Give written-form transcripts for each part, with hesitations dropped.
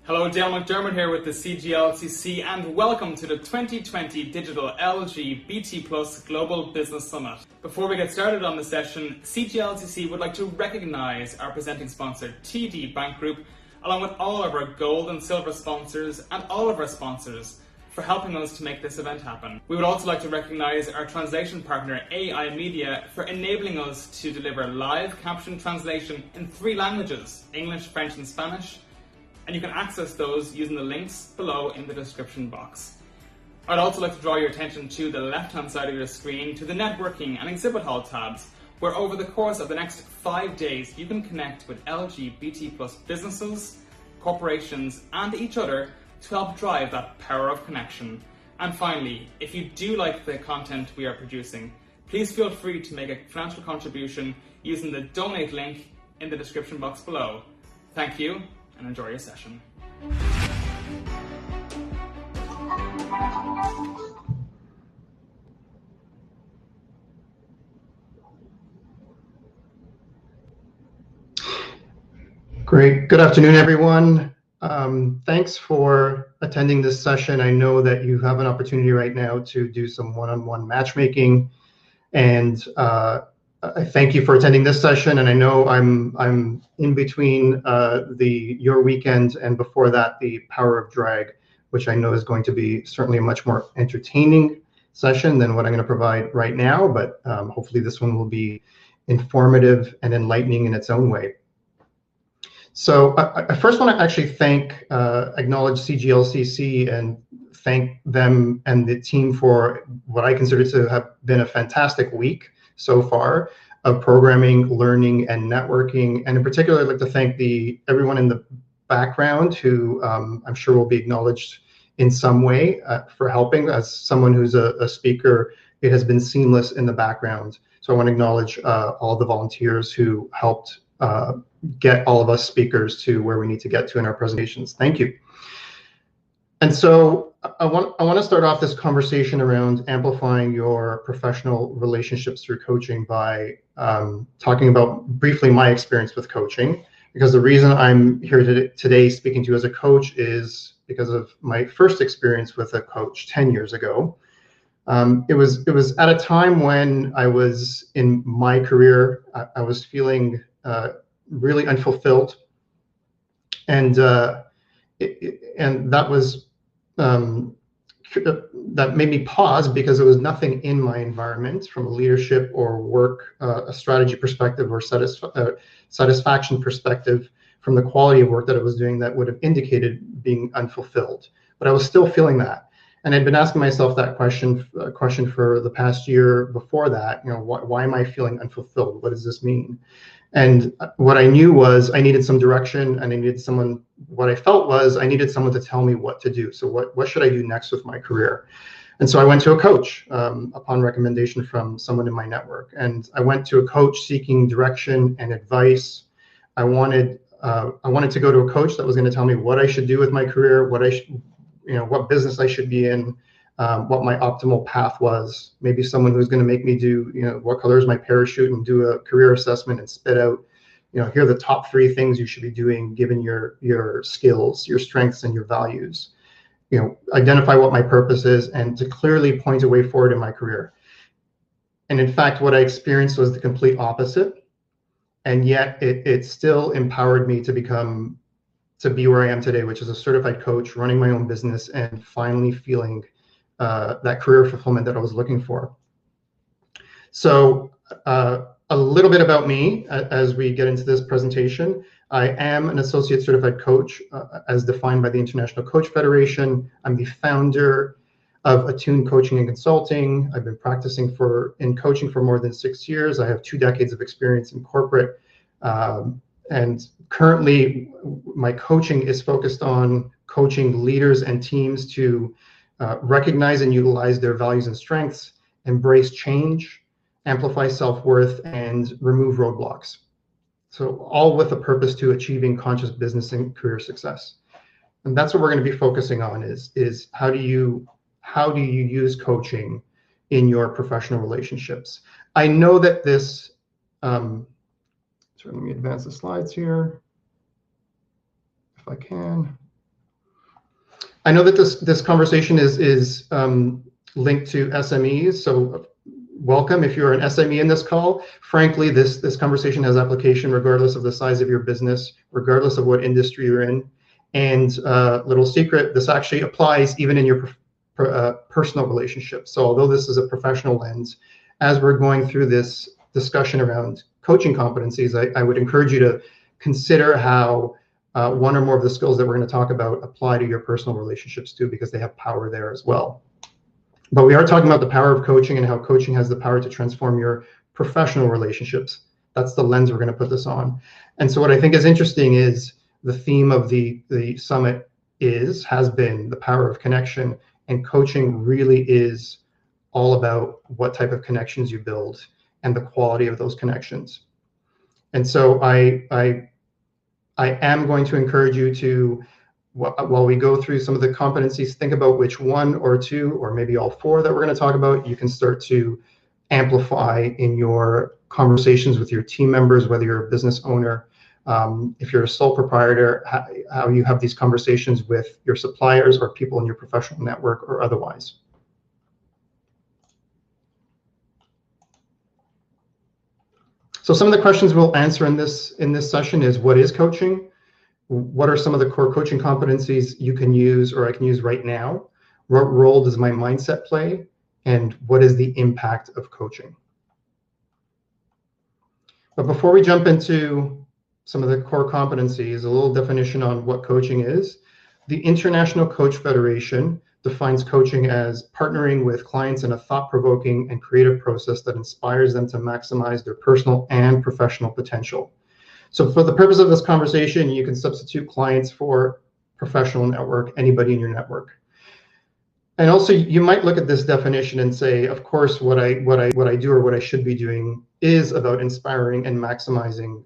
Hello, Dale McDermott here with the CGLCC, and welcome to the 2020 Digital LGBT Plus Global Business Summit. Before we get started on the session, CGLCC would like to recognise our presenting sponsor, TD Bank Group, along with all of our gold and silver sponsors and all of our sponsors for helping us to make this event happen. We would also like to recognise our translation partner, AI Media, for enabling us to deliver live caption translation in 3 languages, English, French and Spanish, and you can access those using the links below in the description box. I'd also like to draw your attention to the left-hand side of your screen to the networking and exhibit hall tabs, where over the course of the next 5 days you can connect with LGBT plus businesses, corporations and each other to help drive that power of connection. And finally, if you do like the content we are producing, please feel free to make a financial contribution using the donate link in the description box below. Thank you, and enjoy your session. Great. Good afternoon, everyone. Thanks for attending this session. I know that you have an opportunity right now to do some one-on-one matchmaking, and I thank you for attending this session. And I know I'm in between your weekend and before that the Power of Drag, which I know is going to be certainly a much more entertaining session than what I'm going to provide right now. But hopefully this one will be informative and enlightening in its own way. So I first want to actually acknowledge CGLCC and thank them and the team for what I consider to have been a fantastic week so far of programming, learning, and networking. And in particular, I'd like to thank everyone in the background who I'm sure will be acknowledged in some way for helping. As someone who's a speaker, it has been seamless in the background. So I want to acknowledge all the volunteers who helped get all of us speakers to where we need to get to in our presentations. Thank you. And so I want to start off this conversation around amplifying your professional relationships through coaching by talking about briefly my experience with coaching, because the reason I'm here today speaking to you as a coach is because of my first experience with a coach 10 years ago. It was at a time when I was in my career. I was feeling really unfulfilled, and that was that made me pause, because there was nothing in my environment from a leadership or work, a strategy perspective, or satisfaction perspective from the quality of work that I was doing that would have indicated being unfulfilled. But I was still feeling that, and I'd been asking myself that question for the past year before that. Why am I feeling unfulfilled? What does this mean? And what I knew was I needed some direction, and I needed someone. What I felt was I needed someone to tell me what to do. So what should I do next with my career? And so I went to a coach upon recommendation from someone in my network. And I went to a coach seeking direction and advice. I wanted to go to a coach that was going to tell me what I should do with my career, what business I should be in, what my optimal path was. Maybe someone who's going to make me do, what color is my parachute, and do a career assessment and spit out, here are the top 3 things you should be doing given your skills, your strengths, and your values. Identify what my purpose is, and to clearly point a way forward in my career. And in fact, what I experienced was the complete opposite. And yet it still empowered me to be where I am today, which is a certified coach, running my own business, and finally feeling that career fulfillment that I was looking for. So a little bit about me as we get into this presentation. I am an associate certified coach as defined by the International Coach Federation. I'm the founder of Attune Coaching and Consulting. I've been practicing in coaching for more than 6 years. I have 2 decades of experience in corporate. And currently, my coaching is focused on coaching leaders and teams to recognize and utilize their values and strengths, embrace change, amplify self-worth, and remove roadblocks. So all with a purpose to achieving conscious business and career success. And that's what we're going to be focusing on is how do you use coaching in your professional relationships? I know that this, so let me advance the slides here if I can. I know that this conversation is linked to SMEs, so welcome if you're an SME in this call. Frankly, this conversation has application regardless of the size of your business, regardless of what industry you're in. And little secret, this actually applies even in your personal relationships. So although this is a professional lens, as we're going through this discussion around coaching competencies, I would encourage you to consider how one or more of the skills that we're going to talk about apply to your personal relationships too, because they have power there as well. But we are talking about the power of coaching and how coaching has the power to transform your professional relationships. That's the lens we're going to put this on. And so what I think is interesting is the theme of the summit has been the power of connection, and coaching really is all about what type of connections you build and the quality of those connections. And so I am going to encourage you to, while we go through some of the competencies, think about which one or two or maybe all four that we're going to talk about you can start to amplify in your conversations with your team members, whether you're a business owner, if you're a sole proprietor, how you have these conversations with your suppliers or people in your professional network or otherwise. So some of the questions we'll answer in this session is, what is coaching? What are some of the core coaching competencies you can use or I can use right now? What role does my mindset play? And what is the impact of coaching? But before we jump into some of the core competencies, a little definition on what coaching is. The International Coach Federation defines coaching as partnering with clients in a thought-provoking and creative process that inspires them to maximize their personal and professional potential. So for the purpose of this conversation, you can substitute clients for professional network, anybody in your network. And also you might look at this definition and say, of course, what I do or what I should be doing is about inspiring and maximizing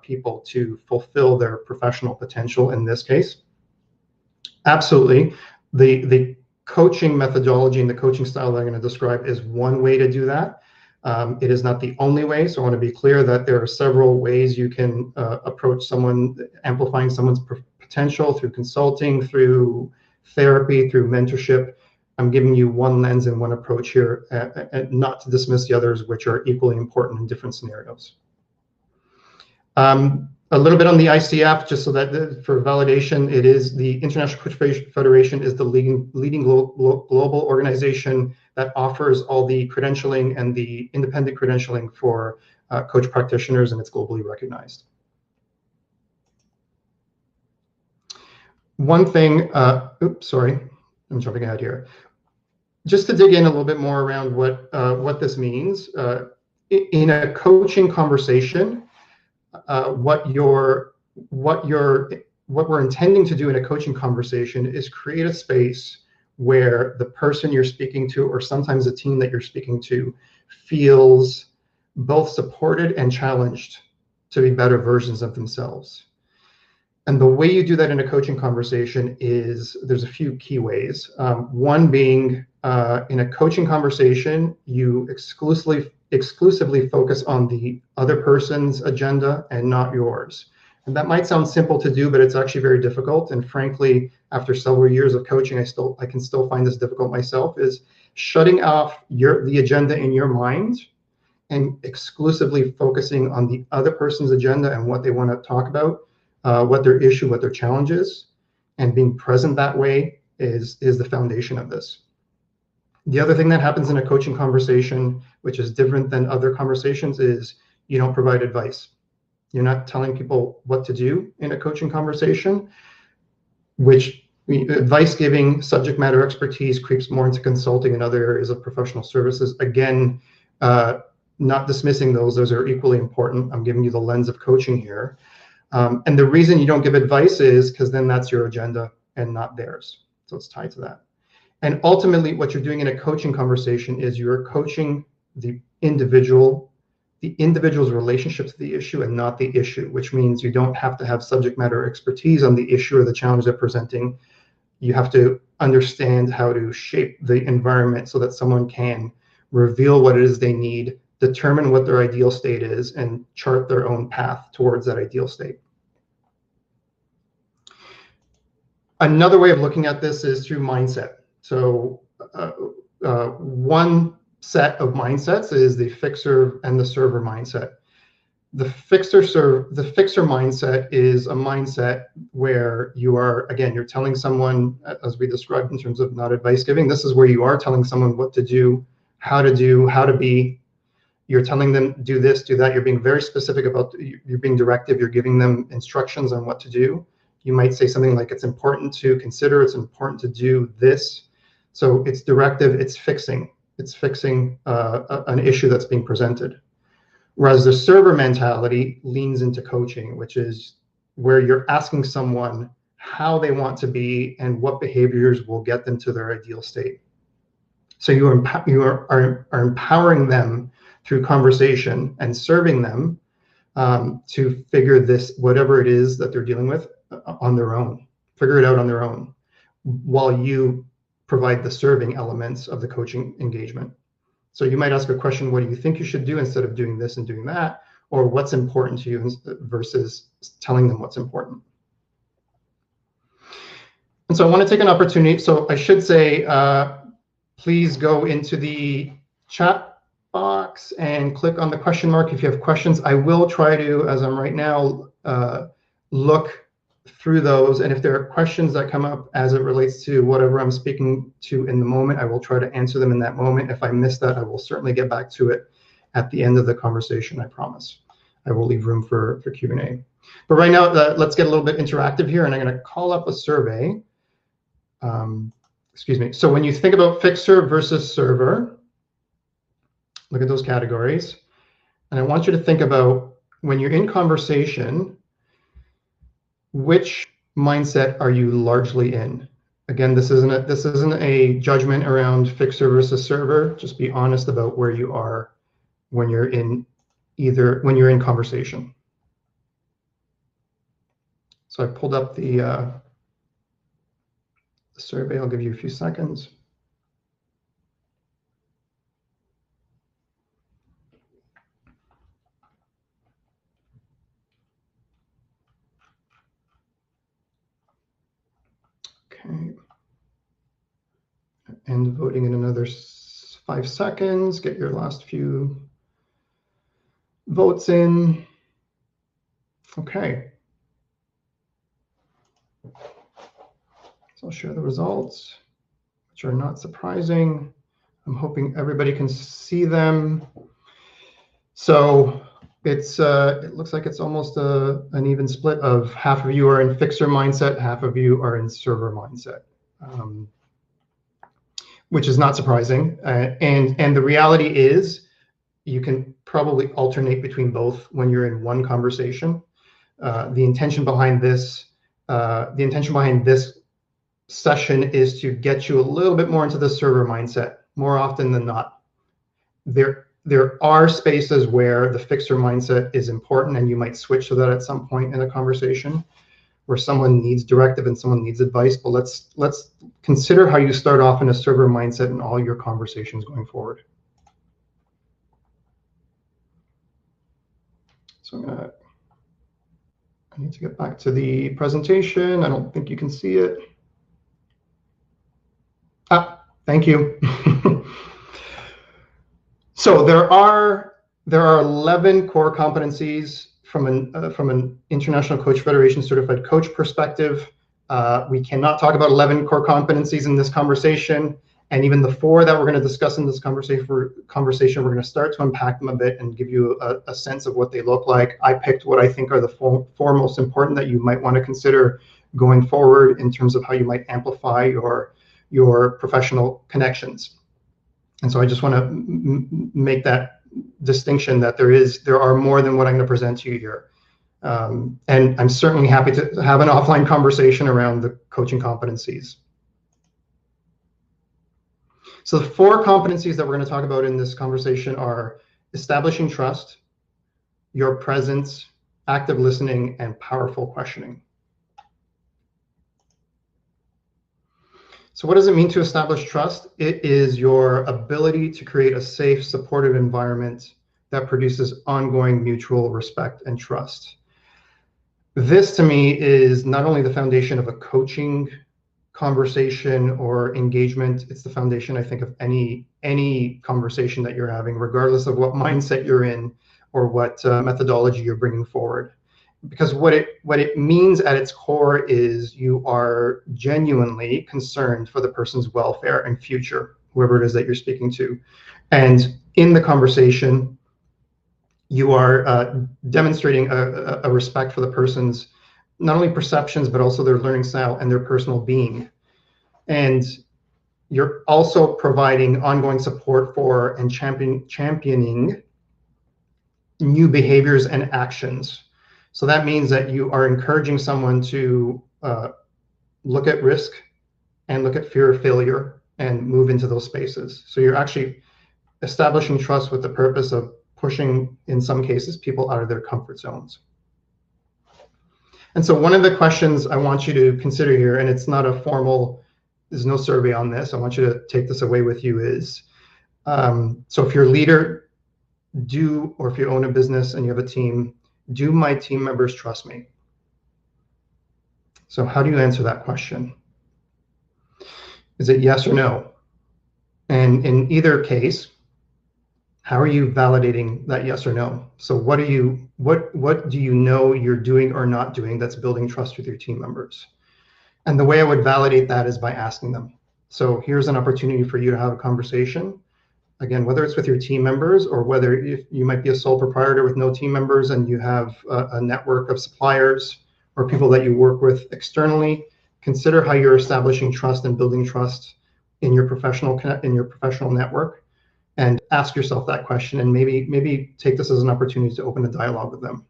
people to fulfill their professional potential in this case. Absolutely. The coaching methodology and the coaching style that I'm going to describe is one way to do that. It is not the only way, so I want to be clear that there are several ways you can approach someone, amplifying someone's potential through consulting, through therapy, through mentorship. I'm giving you one lens and one approach here, and not to dismiss the others, which are equally important in different scenarios. A little bit on the ICF, just so that for validation, it is the International Coach Federation is the leading global organization that offers all the credentialing and the independent credentialing for coach practitioners, and it's globally recognized. One thing, oops, sorry, I'm jumping ahead here. Just to dig in a little bit more around what this means, in a coaching conversation, what we're intending to do in a coaching conversation is create a space where the person you're speaking to, or sometimes the team that you're speaking to, feels both supported and challenged to be better versions of themselves. And the way you do that in a coaching conversation is, there's a few key ways. One being, in a coaching conversation, you exclusively focus on the other person's agenda and not yours. And that might sound simple to do, but it's actually very difficult. And frankly, after several years of coaching, I can still find this difficult myself, is shutting off the agenda in your mind and exclusively focusing on the other person's agenda and what they want to talk about, what their issue, what their challenge is, and being present that way is the foundation of this. The other thing that happens in a coaching conversation, which is different than other conversations, is you don't provide advice. You're not telling people what to do in a coaching conversation, which advice giving, subject matter expertise creeps more into consulting and other areas of professional services. Again, not dismissing those are equally important. I'm giving you the lens of coaching here. And the reason you don't give advice is because then that's your agenda and not theirs. So it's tied to that. And ultimately, what you're doing in a coaching conversation is you're coaching the individual's relationship to the issue and not the issue, which means you don't have to have subject matter expertise on the issue or the challenge they're presenting. You have to understand how to shape the environment so that someone can reveal what it is they need, determine what their ideal state is, and chart their own path towards that ideal state. Another way of looking at this is through mindset. So one set of mindsets is the fixer and the server mindset. The fixer mindset is a mindset where you are, again, you're telling someone, as we described in terms of not advice giving, this is where you are telling someone what to do, how to be. You're telling them do this, do that. You're being very specific about, you're being directive. You're giving them instructions on what to do. You might say something like, it's important to consider, it's important to do this. So it's directive, it's fixing an issue that's being presented. Whereas the server mentality leans into coaching, which is where you're asking someone how they want to be and what behaviors will get them to their ideal state. So you are empowering them through conversation and serving them to figure this, whatever it is that they're dealing with, on their own, figure it out on their own, while you provide the serving elements of the coaching engagement. So you might ask a question, what do you think you should do instead of doing this and doing that? Or what's important to you versus telling them what's important. And so I want to take an opportunity. So I should say, please go into the chat box and click on the question mark if you have questions. I will try to, as I'm right now, look through those. And if there are questions that come up as it relates to whatever I'm speaking to in the moment, I will try to answer them in that moment. If I miss that, I will certainly get back to it at the end of the conversation, I promise. I will leave room for Q&A. But right now, let's get a little bit interactive here, and I'm going to call up a survey. Excuse me. So when you think about fixer versus server, look at those categories. And I want you to think about, when you're in conversation, which mindset are you largely in? Again, this isn't a judgment around fixer versus server. Just be honest about where you are when you're in conversation. So I pulled up the survey. I'll give you a few seconds. Okay. End voting in another 5 seconds. Get your last few votes in. Okay. So I'll share the results, which are not surprising. I'm hoping everybody can see them. So it looks like it's almost an even split of half of you are in fixer mindset, half of you are in server mindset, which is not surprising. And the reality is, you can probably alternate between both when you're in one conversation. The intention behind this session is to get you a little bit more into the server mindset. More often than not, there are spaces where the fixer mindset is important, and you might switch to that at some point in a conversation where someone needs directive and someone needs advice. But let's consider how you start off in a server mindset in all your conversations going forward. So I need to get back to the presentation. I don't think you can see it. Thank you. So there are 11 core competencies from an International Coach Federation certified coach perspective. We cannot talk about 11 core competencies in this conversation, and even the 4 that we're going to discuss in this conversation, we're going to start to unpack them a bit and give you a sense of what they look like. I picked what I think are the 4 most important that you might want to consider going forward in terms of how you might amplify your professional connections. And so I just want to make that distinction that there are more than what I'm going to present to you here. And I'm certainly happy to have an offline conversation around the coaching competencies. So the 4 competencies that we're going to talk about in this conversation are establishing trust, your presence, active listening, and powerful questioning. So what does it mean to establish trust? It is your ability to create a safe, supportive environment that produces ongoing mutual respect and trust. This, to me, is not only the foundation of a coaching conversation or engagement. It's the foundation, I think, of any conversation that you're having, regardless of what mindset you're in or what methodology you're bringing forward. Because what it means at its core is you are genuinely concerned for the person's welfare and future, whoever it is that you're speaking to. And in the conversation, you are demonstrating a respect for the person's not only perceptions, but also their learning style and their personal being. And you're also providing ongoing support for and championing new behaviors and actions. So that means that you are encouraging someone to look at risk and look at fear of failure and move into those spaces. So you're actually establishing trust with the purpose of pushing, in some cases, people out of their comfort zones. And so one of the questions I want you to consider here, and it's not a formal, there's no survey on this, I want you to take this away with you, is, so if you're a leader, or if you own a business and you have a team, do my team members trust me? So how do you answer that question? Is it yes or no? And in either case, how are you validating that yes or no? So what do you know you're doing or not doing that's building trust with your team members? And the way I would validate that is by asking them. So here's an opportunity for you to have a conversation. Again, whether it's with your team members or whether if you might be a sole proprietor with no team members and you have a network of suppliers or people that you work with externally, consider how you're establishing trust and building trust in your professional network. And ask yourself that question, and maybe take this as an opportunity to open a dialogue with them.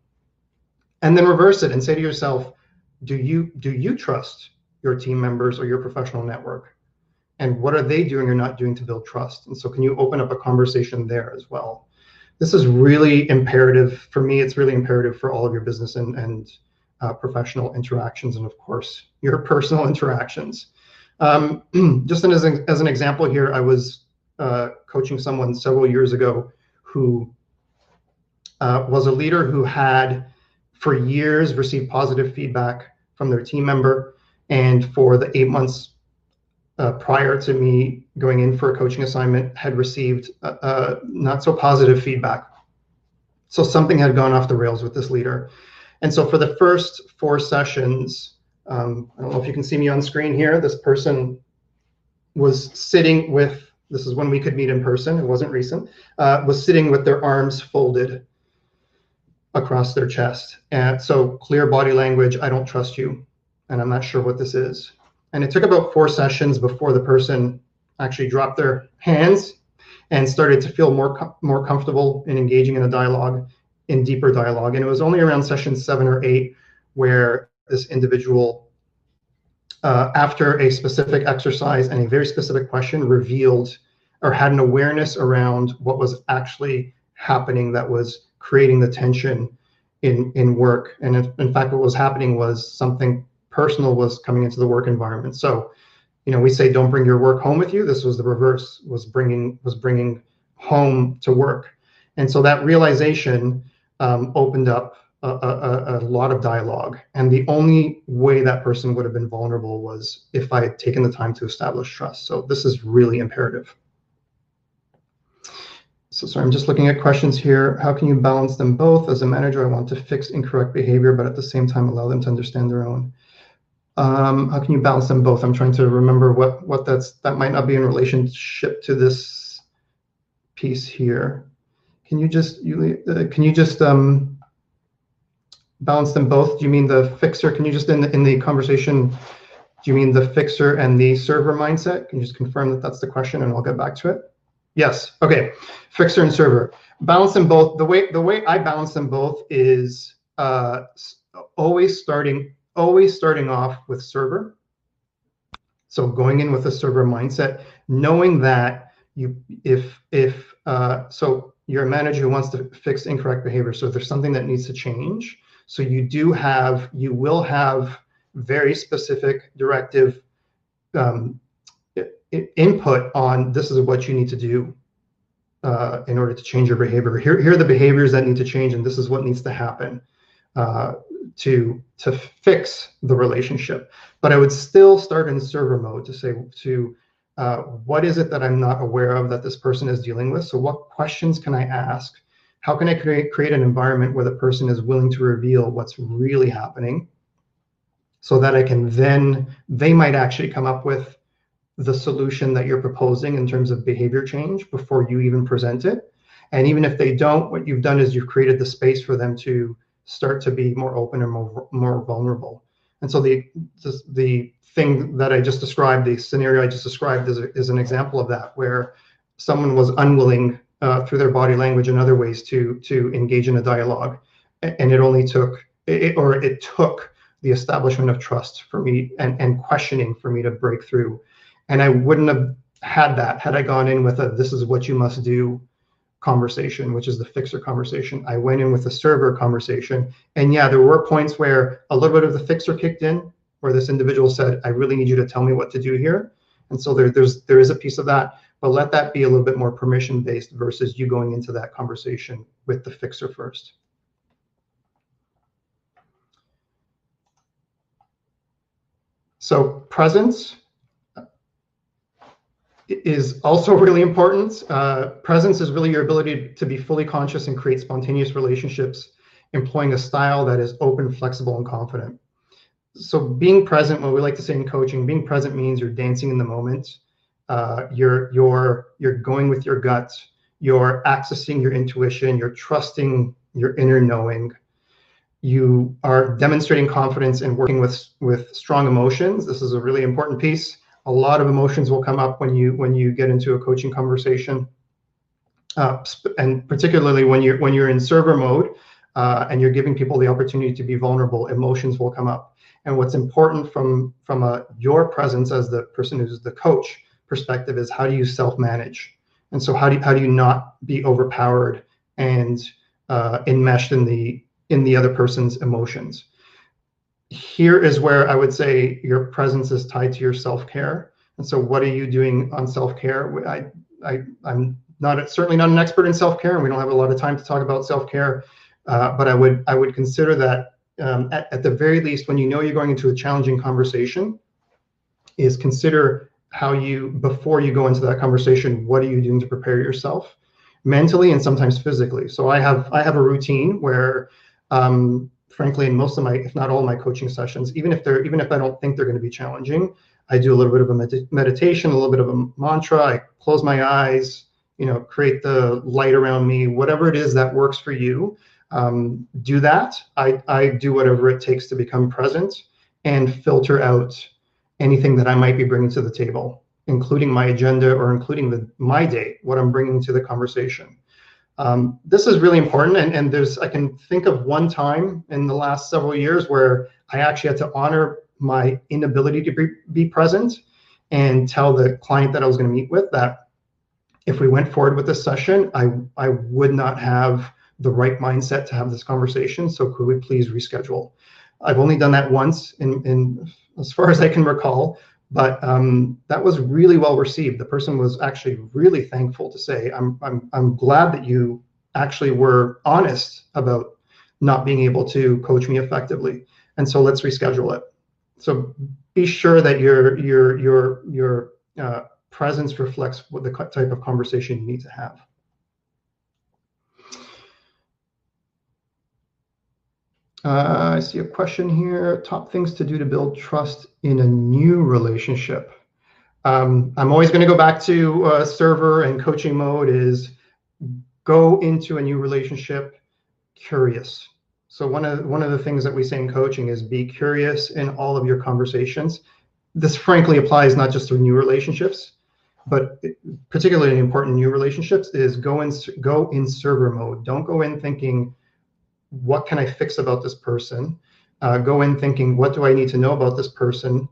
And then reverse it and say to yourself, do you trust your team members or your professional network? And what are they doing or not doing to build trust? And so can you open up a conversation there as well? This is really imperative for me. It's really imperative for all of your business and professional interactions, and of course, your personal interactions. Just as an example here, I was coaching someone several years ago who was a leader who had for years received positive feedback from their team member, and for the 8 months prior to me going in for a coaching assignment had received not so positive feedback. So something had gone off the rails with this leader. And so for the first 4 sessions, I don't know if you can see me on screen here, this person was sitting with, this is when we could meet in person, it wasn't recent, was sitting with their arms folded across their chest. And so clear body language, I don't trust you, and I'm not sure what this is. And it took about 4 sessions before the person actually dropped their hands and started to feel more comfortable in engaging in a dialogue, in deeper dialogue. And it was only around session 7 or 8 where this individual, after a specific exercise and a very specific question, revealed or had an awareness around what was actually happening that was creating the tension in work. And in fact, what was happening was something personal was coming into the work environment. So, we say don't bring your work home with you. This was the reverse, was bringing home to work. And so that realization opened up a lot of dialogue. And the only way that person would have been vulnerable was if I had taken the time to establish trust. So this is really imperative. So sorry, I'm just looking at questions here. How can you balance them both? As a manager, I want to fix incorrect behavior, but at the same time, allow them to understand their own. How can you balance them both? I'm trying to remember what that might not be in relationship to this piece here. Can you just balance them both? Do you mean the fixer? Can you just in the conversation, do you mean the fixer and the server mindset? Can you just confirm that that's the question, and I'll get back to it? Yes. Okay. Fixer and server. Balance them both. The way I balance them both is always starting off with server. So going in with a server mindset, knowing that so you're a manager who wants to fix incorrect behavior. So if there's something that needs to change, so you will have very specific directive input on this is what you need to do in order to change your behavior. Here are the behaviors that need to change, and this is what needs to happen. to fix the relationship. But I would still start in server mode to say what is it that I'm not aware of that this person is dealing with? So what questions can I ask? How can I create an environment where the person is willing to reveal what's really happening, so that I can then, they might actually come up with the solution that you're proposing in terms of behavior change before you even present it. And even if they don't, what you've done is you've created the space for them to start to be more open and more vulnerable. And so the thing that I just described, the scenario I just described, is an example of that, where someone was unwilling through their body language and other ways to engage in a dialogue, and it took the establishment of trust for me and questioning for me to break through. And I wouldn't have had that had I gone in with a "this is what you must do" conversation, which is the fixer conversation. I went in with a server conversation, and yeah, there were points where a little bit of the fixer kicked in, where this individual said, "I really need you to tell me what to do here." And so there is a piece of that, but let that be a little bit more permission based versus you going into that conversation with the fixer first. So presence is also really important. Presence is really your ability to be fully conscious and create spontaneous relationships, employing a style that is open, flexible, and confident. So being present, what we like to say in coaching, being present means you're dancing in the moment. You're going with your gut. You're accessing your intuition. You're trusting your inner knowing. You are demonstrating confidence and working with strong emotions. This is a really important piece. A lot of emotions will come up when you get into a coaching conversation, and particularly when you're in server mode and you're giving people the opportunity to be vulnerable. Emotions will come up, and what's important from your presence as the person who's the coach perspective is, how do you self-manage? And so how do you not be overpowered and enmeshed in the other person's emotions? Here is where I would say your presence is tied to your self-care. And so what are you doing on self-care? I'm certainly not an expert in self-care, and we don't have a lot of time to talk about self-care, but I would consider that at the very least, when you know you're going into a challenging conversation, is consider before you go into that conversation, what are you doing to prepare yourself mentally and sometimes physically? So I have a routine where frankly, in most of my, if not all my coaching sessions, even if I don't think they're going to be challenging, I do a little bit of a meditation, a little bit of a mantra. I close my eyes, create the light around me, whatever it is that works for you. Do that. I do whatever it takes to become present and filter out anything that I might be bringing to the table, including my agenda or including my day, what I'm bringing to the conversation. This is really important, and I can think of one time in the last several years where I actually had to honor my inability to be present and tell the client that I was going to meet with that if we went forward with this session, I would not have the right mindset to have this conversation, so could we please reschedule? I've only done that once in as far as I can recall, but that was really well received. The person was actually really thankful to say, I'm glad that you actually were honest about not being able to coach me effectively, and so let's reschedule it. So be sure that your presence reflects what the type of conversation you need to have. I see a question here. Top things to do to build trust in a new relationship. I'm always going to go back to server and coaching mode is go into a new relationship curious. So one of the things that we say in coaching is be curious in all of your conversations. This frankly applies not just to new relationships, but particularly important new relationships is go in server mode. Don't go in thinking, what can I fix about this person? Go in thinking, what do I need to know about this person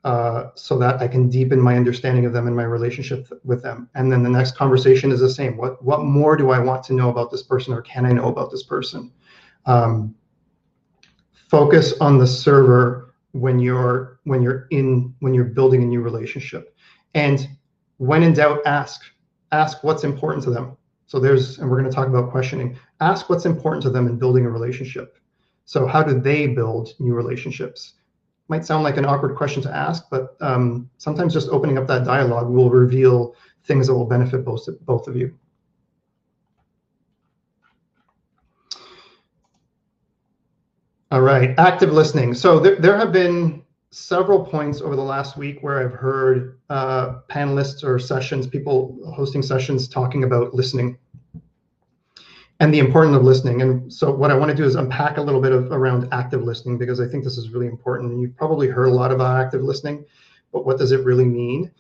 so that I can deepen my understanding of them and my relationship with them. And then the next conversation is the same. What more do I want to know about this person, or can I know about this person? Focus on the server when you're building a new relationship. And when in doubt, ask what's important to them. So and we're going to talk about questioning. Ask what's important to them in building a relationship. So how do they build new relationships? Might sound like an awkward question to ask, but sometimes just opening up that dialogue will reveal things that will benefit both of you. All right, active listening. So there have been several points over the last week where I've heard panelists or sessions, people hosting sessions talking about listening and the importance of listening. And so what I want to do is unpack a little bit around active listening, because I think this is really important. And you've probably heard a lot about active listening, but what does it really mean?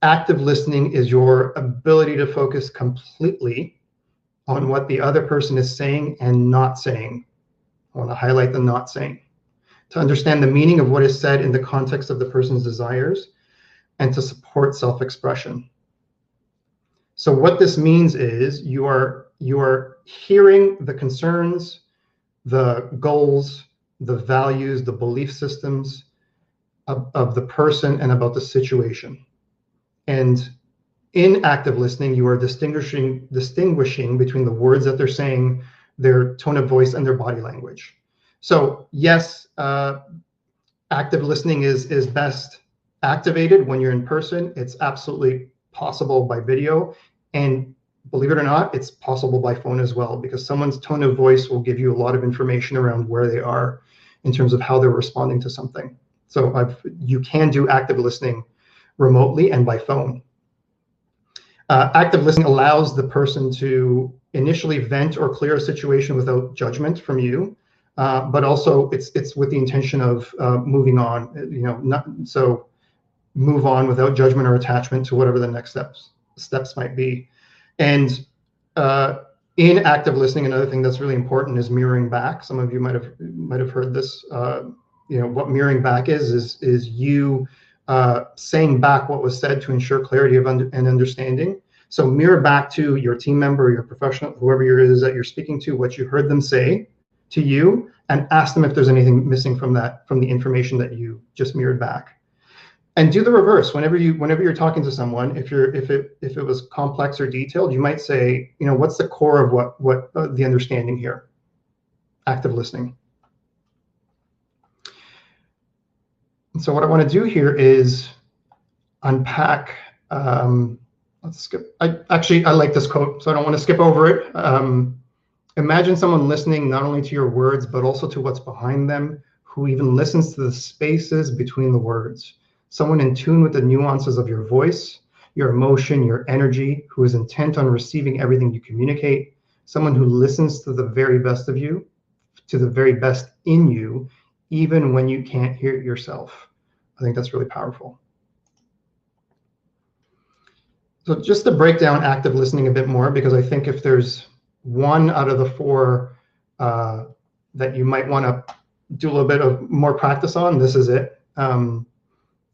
Active listening is your ability to focus completely on what the other person is saying and not saying. I want to highlight the not saying, to understand the meaning of what is said in the context of the person's desires, and to support self-expression. So what this means is you are hearing the concerns, the goals, the values, the belief systems of the person and about the situation. And in active listening, you are distinguishing between the words that they're saying, their tone of voice, and their body language. So yes, active listening is best activated when you're in person. It's absolutely possible by video, and believe it or not, it's possible by phone as well, because someone's tone of voice will give you a lot of information around where they are in terms of how they're responding to something. So you can do active listening remotely and by phone. Active listening allows the person to initially vent or clear a situation without judgment from you, but also it's with the intention of moving on. So move on without judgment or attachment to whatever the next steps might be. And in active listening, another thing that's really important is mirroring back. Some of you might have heard this. What mirroring back is you saying back what was said to ensure clarity and understanding. So mirror back to your team member, your professional, whoever it is that you're speaking to, what you heard them say to you, and ask them if there's anything missing from the information that you just mirrored back. And do the reverse. Whenever you're talking to someone, if it was complex or detailed, you might say, what's the core of what the understanding here? Active listening. And so what I want to do here is unpack. Let's skip. I like this quote, so I don't want to skip over it. Imagine someone listening not only to your words, but also to what's behind them, who even listens to the spaces between the words. Someone in tune with the nuances of your voice, your emotion, your energy, who is intent on receiving everything you communicate. Someone who listens to the very best of you, to the very best in you, even when you can't hear it yourself. I think that's really powerful. So just to break down active listening a bit more, because I think if there's one out of the four that you might want to do a little bit of more practice on, this is it.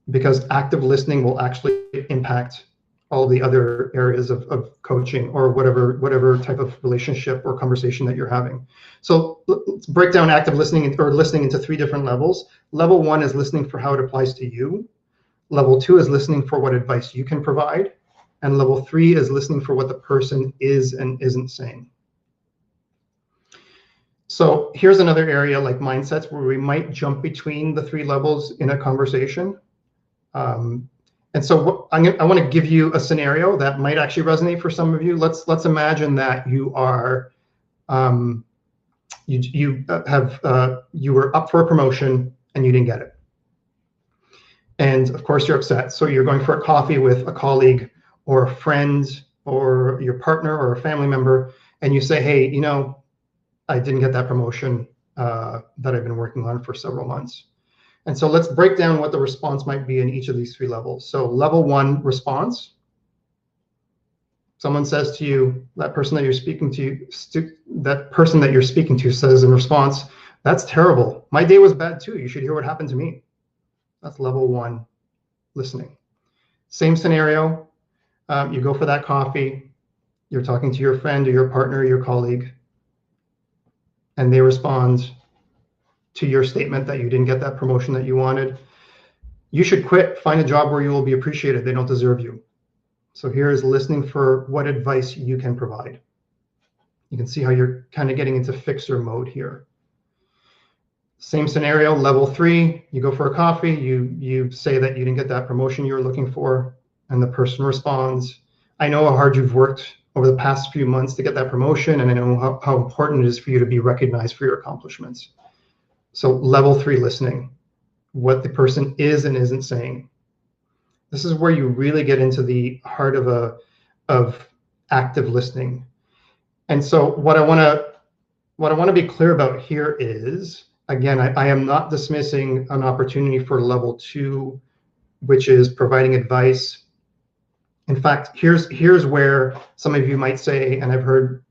Because active listening will actually impact all the other areas of coaching or whatever type of relationship or conversation that you're having. So let's break down active listening or listening into three different levels. Level one is listening for how it applies to you. Level two is listening for what advice you can provide. And level three is listening for what the person is and isn't saying. So here's another area like mindsets where we might jump between the three levels in a conversation. And so I want to give you a scenario that might actually resonate for some of you. Let's imagine that you are you were up for a promotion and you didn't get it, and of course you're upset. So you're going for a coffee with a colleague or a friend or your partner or a family member, and you say, hey, I didn't get that promotion that I've been working on for several months. And so let's break down what the response might be in each of these three levels. So level one response, someone says to you, that person that you're speaking to says in response, that's terrible. My day was bad too. You should hear what happened to me. That's level one listening. Same scenario, you go for that coffee, you're talking to your friend or your partner or your colleague, and they respond to your statement that you didn't get that promotion that you wanted. You should quit, find a job where you will be appreciated. They don't deserve you. So here is listening for what advice you can provide. You can see how you're kind of getting into fixer mode here. Same scenario, level 3, you go for a coffee, you say that you didn't get that promotion you were looking for, and the person responds, I know how hard you've worked over the past few months to get that promotion, and I know how important it is for you to be recognized for your accomplishments. So level 3 listening, what the person is and isn't saying. This is where you really get into the heart of active listening. And so what I want to be clear about here is, again, I am not dismissing an opportunity for level 2, which is providing advice. In fact, here's where some of you might say, and I've heard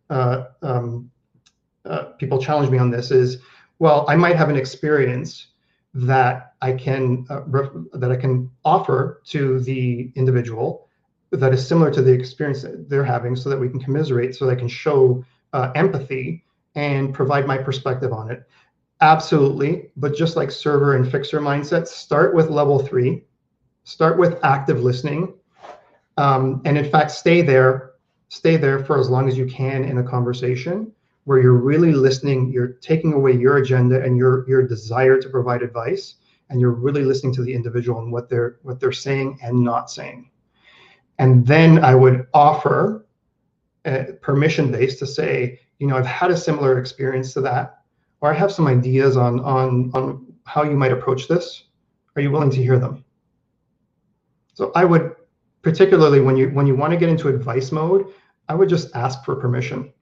people challenge me on this, is, well, I might have an experience that I can offer to the individual that is similar to the experience that they're having, so that we can commiserate, so that I can show empathy and provide my perspective on it. Absolutely, but just like server and fixer mindsets, start with level 3, start with active listening, and in fact, stay there for as long as you can in a conversation where you're really listening, you're taking away your agenda and your desire to provide advice, and you're really listening to the individual and what they're saying and not saying. And then I would offer permission-based to say, I've had a similar experience to that, or I have some ideas on how you might approach this. Are you willing to hear them? So I would, particularly when you want to get into advice mode, I would just ask for permission.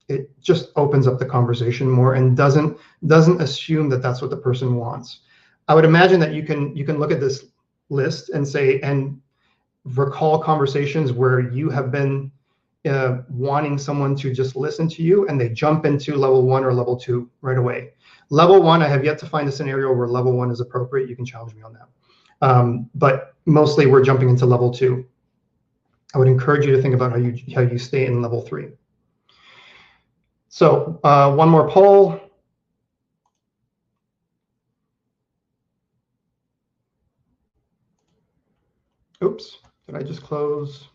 It just opens up the conversation more and doesn't assume that that's what the person wants. I would imagine that you can look at this list and say, and recall conversations where you have been wanting someone to just listen to you, and they jump into level 1 or level 2 right away. Level 1, I have yet to find a scenario where level 1 is appropriate. You can challenge me on that. But mostly we're jumping into level 2. I would encourage you to think about how you stay in level 3. So one more poll. Oops, did I just close?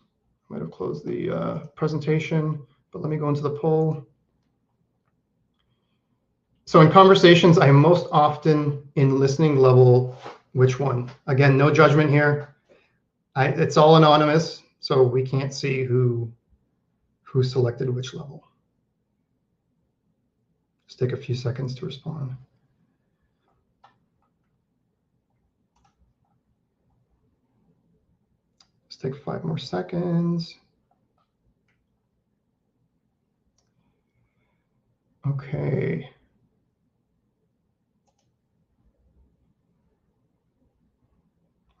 I might have closed the presentation, but let me go into the poll. So in conversations, I am most often in listening level, which one? Again, no judgment here. It's all anonymous, so we can't see who selected which level. Just take a few seconds to respond. Let's take 5 more seconds. Okay.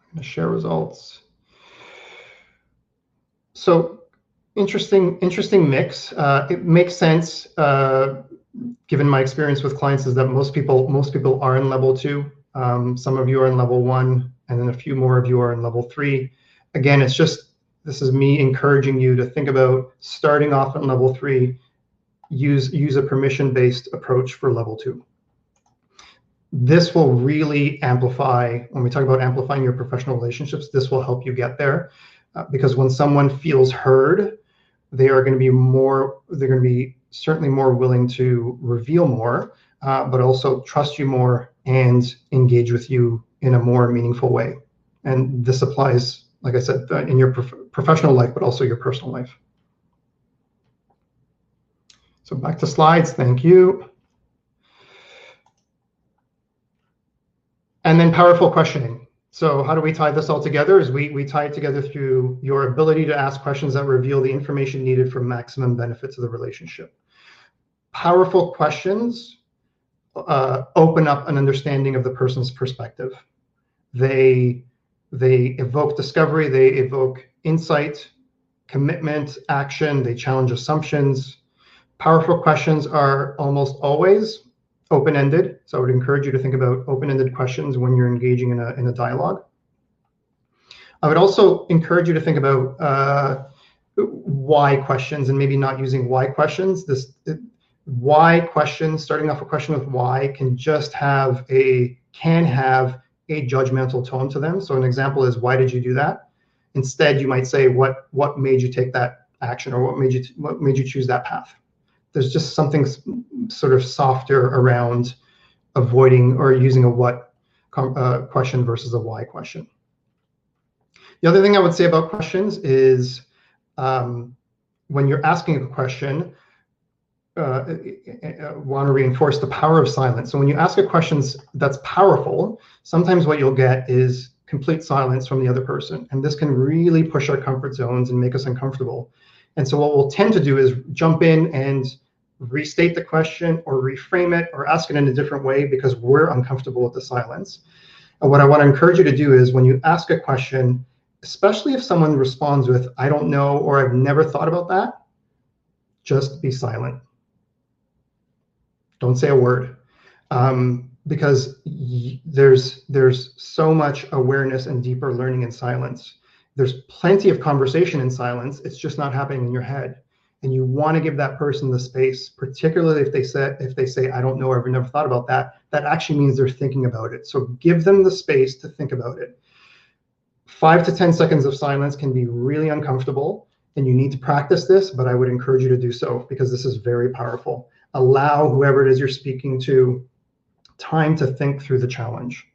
I'm going to share results. So interesting mix. It makes sense, given my experience with clients, is that most people are in level 2. Some of you are in level 1, and then a few more of you are in level 3. Again, this is me encouraging you to think about starting off at level 3. Use a permission-based approach for level 2. This will really amplify, when we talk about amplifying your professional relationships, this will help you get there, because when someone feels heard, they're going to be certainly more willing to reveal more, but also trust you more and engage with you in a more meaningful way. And this applies, like I said, in your professional life, but also your personal life. So back to slides, thank you. And then powerful questioning. So how do we tie this all together? Is we tie it together through your ability to ask questions that reveal the information needed for maximum benefit to the relationship. Powerful questions open up an understanding of the person's perspective. They evoke discovery, they evoke insight, commitment, action, they challenge assumptions. Powerful questions are almost always open-ended, so I would encourage you to think about open-ended questions when you're engaging in a dialogue. I would also encourage you to think about why questions, and maybe not using why questions. Why questions, starting off a question with why, can have a judgmental tone to them. So an example is, why did you do that? Instead, you might say, what made you take that action, or what made you choose that path? There's just something sort of softer around avoiding or using a what question versus a why question. The other thing I would say about questions is when you're asking a question, want to reinforce the power of silence. So when you ask a question that's powerful, sometimes what you'll get is complete silence from the other person. And this can really push our comfort zones and make us uncomfortable. And so what we'll tend to do is jump in and restate the question or reframe it or ask it in a different way because we're uncomfortable with the silence. And what I want to encourage you to do is when you ask a question, especially if someone responds with, I don't know, or I've never thought about that, just be silent. Don't say a word. Because there's so much awareness and deeper learning in silence. There's plenty of conversation in silence. It's just not happening in your head. And you want to give that person the space, particularly if they say, I don't know, or I've never thought about that. That actually means they're thinking about it. So give them the space to think about it. 5 to 10 seconds of silence can be really uncomfortable, and you need to practice this, but I would encourage you to do so because this is very powerful. Allow whoever it is you're speaking to time to think through the challenge.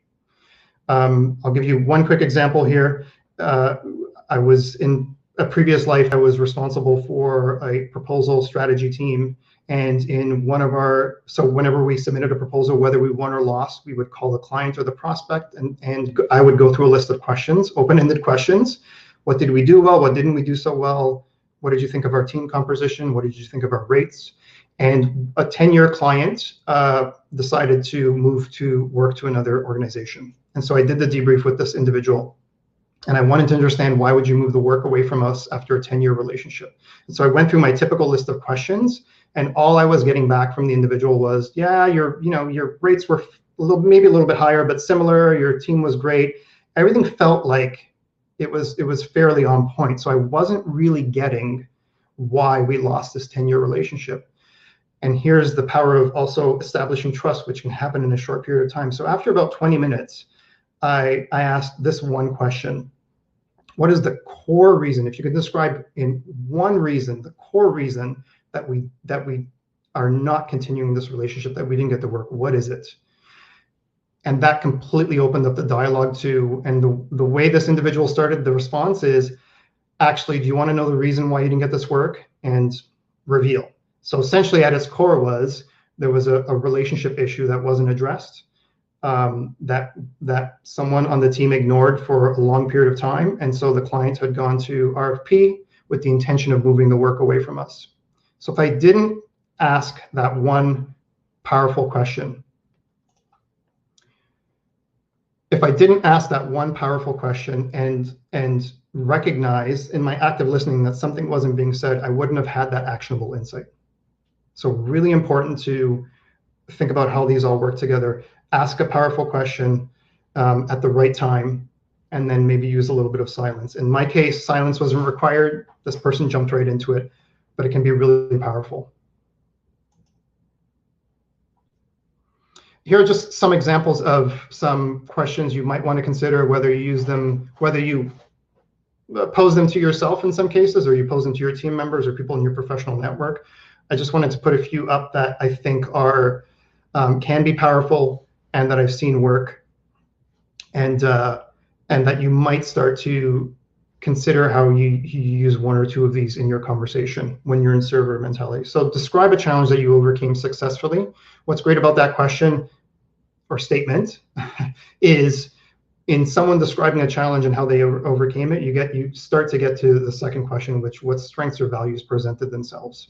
I'll give you one quick example here. I was in a previous life, I was responsible for a proposal strategy team. And in one of our, so whenever we submitted a proposal, whether we won or lost, we would call the client or the prospect, and I would go through a list of questions, open-ended questions. What did we do well? What didn't we do so well? What did you think of our team composition? What did you think of our rates? And a 10-year client decided to move to work to another organization. And so I did the debrief with this individual. And I wanted to understand, why would you move the work away from us after a 10-year relationship? And so I went through my typical list of questions, and all I was getting back from the individual was, yeah, your rates were maybe a little bit higher, but similar. Your team was great. Everything felt like it was fairly on point. So I wasn't really getting why we lost this 10-year relationship. And here's the power of also establishing trust, which can happen in a short period of time. So after about 20 minutes, I asked this one question. What is the core reason, if you could describe in one reason, the core reason that we are not continuing this relationship, that we didn't get the work, what is it? And that completely opened up the dialogue to, and the way this individual started the response is, actually, do you want to know the reason why you didn't get this work? And reveal. So essentially at its core was, there was a relationship issue that wasn't addressed, that someone on the team ignored for a long period of time. And so the client had gone to RFP with the intention of moving the work away from us. So if I didn't ask that one powerful question, and recognize in my active listening that something wasn't being said, I wouldn't have had that actionable insight. So really important to think about how these all work together. Ask a powerful question at the right time, and then maybe use a little bit of silence. In my case, silence wasn't required. This person jumped right into it, but it can be really powerful. Here are just some examples of some questions you might want to consider, whether you use them, whether you pose them to yourself in some cases, or you pose them to your team members or people in your professional network. I just wanted to put a few up that I think are can be powerful and that I've seen work, and that you might start to consider how you use one or two of these in your conversation when you're in server mentality. So describe a challenge that you overcame successfully. What's great about that question or statement is, in someone describing a challenge and how they overcame it, you start to get to the second question, which, what strengths or values presented themselves?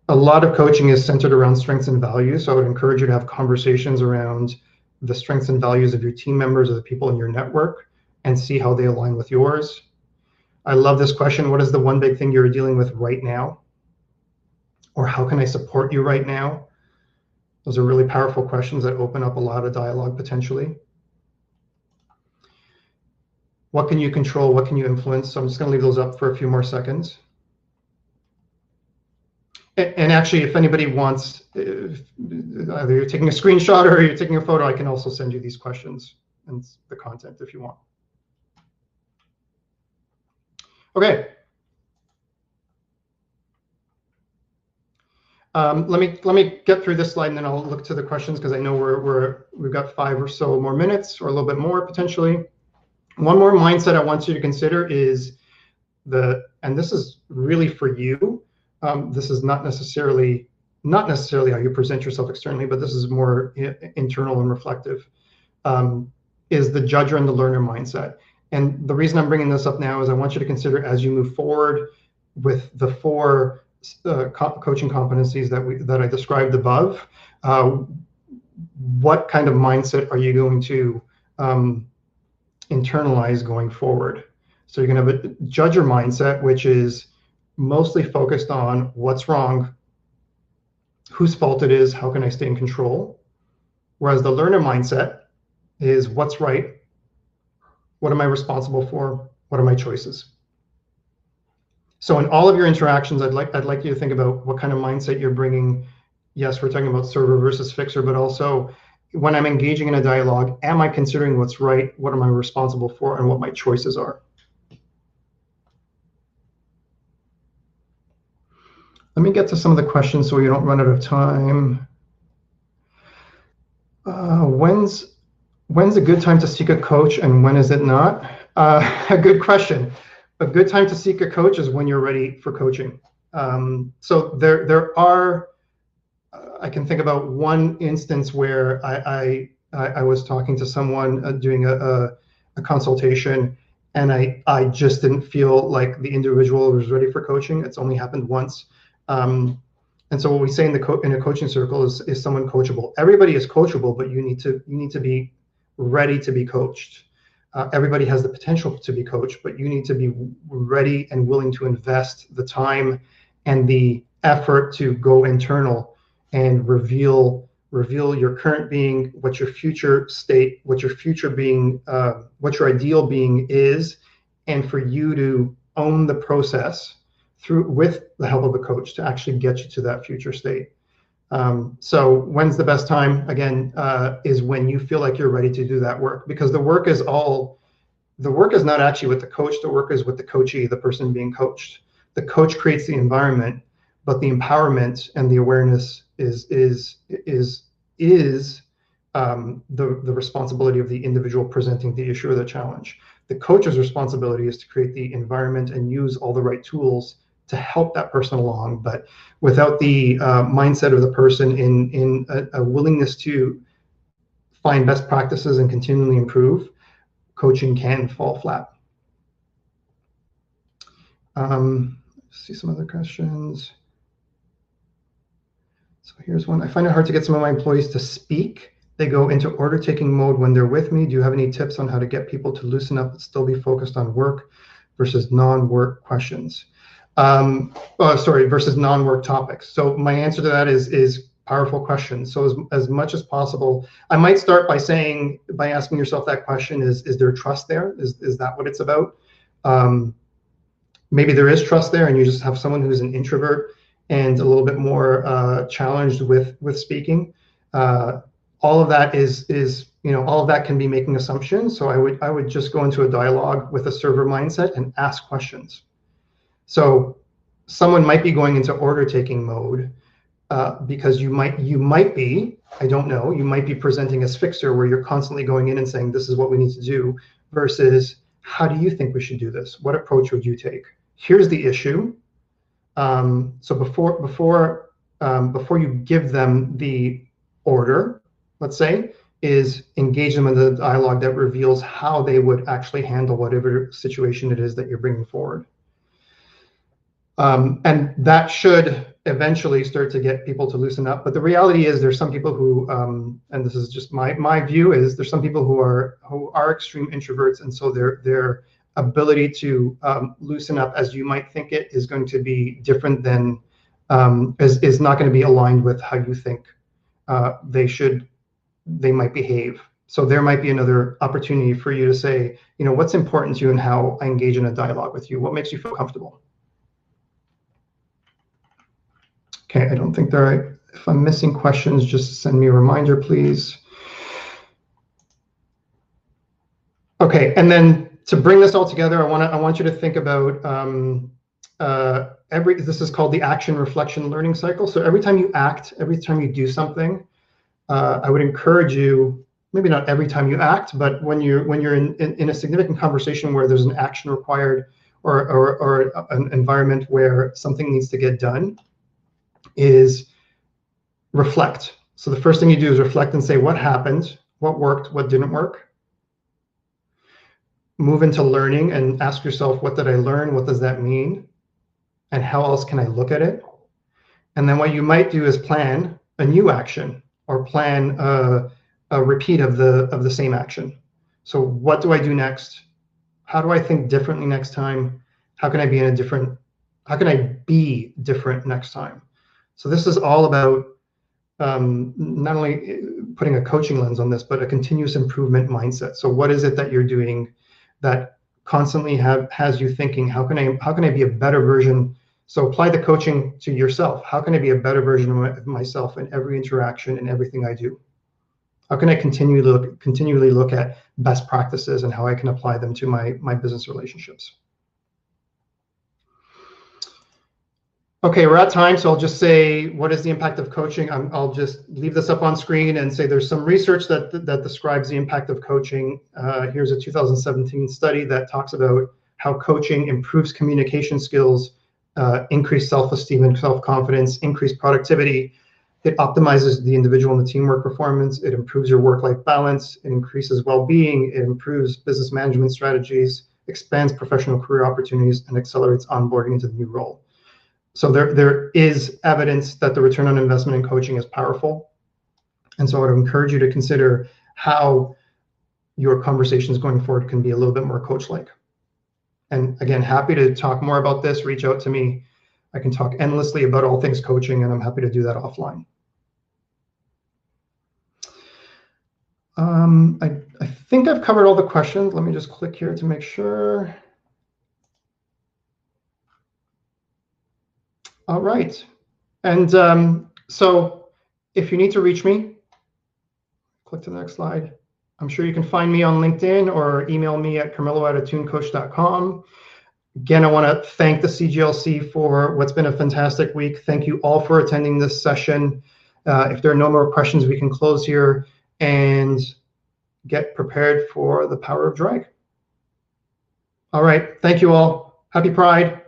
A lot of coaching is centered around strengths and values. So I would encourage you to have conversations around the strengths and values of your team members or the people in your network, and see how they align with yours. I love this question. What is the one big thing you're dealing with right now? Or how can I support you right now? Those are really powerful questions that open up a lot of dialogue potentially. What can you control? What can you influence? So I'm just going to leave those up for a few more seconds. And actually, if anybody wants, either you're taking a screenshot or you're taking a photo, I can also send you these questions and the content if you want. Okay. Let me get through this slide, and then I'll look to the questions, because I know we've got 5 or so more minutes, or a little bit more potentially. One more mindset I want you to consider is and this is really for you. This is not necessarily how you present yourself externally, but this is more internal and reflective. Is the judger and the learner mindset. And the reason I'm bringing this up now is I want you to consider, as you move forward with the 4 coaching competencies that I described above, what kind of mindset are you going to internalize going forward? So you're going to have a judger mindset, which is mostly focused on what's wrong, whose fault it is, how can I stay in control? Whereas the learner mindset is what's right, what am I responsible for, what are my choices? So in all of your interactions, I'd like you to think about what kind of mindset you're bringing. Yes, we're talking about server versus fixer, but also when I'm engaging in a dialogue, am I considering what's right, what am I responsible for, and what my choices are? Let me get to some of the questions so we don't run out of time. When's a good time to seek a coach, and when is it not? A good question. A good time to seek a coach is when you're ready for coaching. So there are, I can think about one instance where I was talking to someone doing a consultation, and I just didn't feel like the individual was ready for coaching. It's only happened once. And so what we say in a coaching circle is someone coachable. Everybody is coachable, but you need to be ready to be coached. Everybody has the potential to be coached, but you need to be ready and willing to invest the time and the effort to go internal and reveal your current being, what your future state, what your future being, what your ideal being is, and for you to own the process with the help of a coach to actually get you to that future state. So when's the best time? Again, is when you feel like you're ready to do that work, because the work is not actually with the coach. The work is with the coachee, the person being coached. The coach creates the environment, but the empowerment and the awareness is the responsibility of the individual presenting the issue or the challenge. The coach's responsibility is to create the environment and use all the right tools to help that person along, but without the mindset of the person in a willingness to find best practices and continually improve, coaching can fall flat. Let's see some other questions. So here's one. I find it hard to get some of my employees to speak. They go into order-taking mode when they're with me. Do you have any tips on how to get people to loosen up and still be focused on work versus non-work questions? Versus non-work topics. So my answer to that is powerful question. So as much as possible, I might start by asking yourself that question: is there trust there? Is that what it's about? Maybe there is trust there, and you just have someone who's an introvert and a little bit more challenged with speaking. All of that all of that can be making assumptions. So I would just go into a dialogue with a server mindset and ask questions. So someone might be going into order-taking mode because you might be, I don't know, you might be presenting as fixer, where you're constantly going in and saying, this is what we need to do, versus how do you think we should do this? What approach would you take? Here's the issue. So before you give them the order, let's say, is engage them in the dialogue that reveals how they would actually handle whatever situation it is that you're bringing forward. And that should eventually start to get people to loosen up. But the reality is there's some people who, and this is just my view, is there's some people who are extreme introverts, and so their ability to loosen up as you might think it is going to be different than, is not going to be aligned with how you think they might behave. So there might be another opportunity for you to say, what's important to you and how I engage in a dialogue with you? What makes you feel comfortable? Okay, I don't think there are. If I'm missing questions, just send me a reminder, please. Okay, and then to bring this all together, I want you to think about this is called the action, reflection, learning cycle. So every time you act, every time you do something, I would encourage you, maybe not every time you act, but when you're in a significant conversation where there's an action required, or an environment where something needs to get done, is reflect. So the first thing you do is reflect and say, what happened, what worked, what didn't work. Move into learning and ask yourself, what did I learn? What does that mean? And how else can I look at it? And then what you might do is plan a new action, or plan a repeat of the same action. So what do I do next? How do I think differently next time? How can I be different next time? So this is all about not only putting a coaching lens on this, but a continuous improvement mindset. So what is it that you're doing that constantly has you thinking, how can I be a better version? So apply the coaching to yourself. How can I be a better version of myself in every interaction and everything I do? How can I continually look at best practices and how I can apply them to my business relationships? Okay, we're at time, so I'll just say, what is the impact of coaching? I'll just leave this up on screen and say there's some research that describes the impact of coaching. Here's a 2017 study that talks about how coaching improves communication skills, increase self-esteem and self-confidence, increase productivity. It optimizes the individual and the teamwork performance. It improves your work-life balance. It increases well-being. It improves business management strategies, expands professional career opportunities, and accelerates onboarding into the new role. So there is evidence that the return on investment in coaching is powerful. And so I would encourage you to consider how your conversations going forward can be a little bit more coach-like. And again, happy to talk more about this. Reach out to me. I can talk endlessly about all things coaching, and I'm happy to do that offline. I think I've covered all the questions. Let me just click here to make sure. All right. And so if you need to reach me, click to the next slide. I'm sure you can find me on LinkedIn or email me at carmelo@attunecoach.com. Again, I want to thank the CGLC for what's been a fantastic week. Thank you all for attending this session. If there are no more questions, we can close here and get prepared for the power of drag. All right. Thank you all. Happy Pride.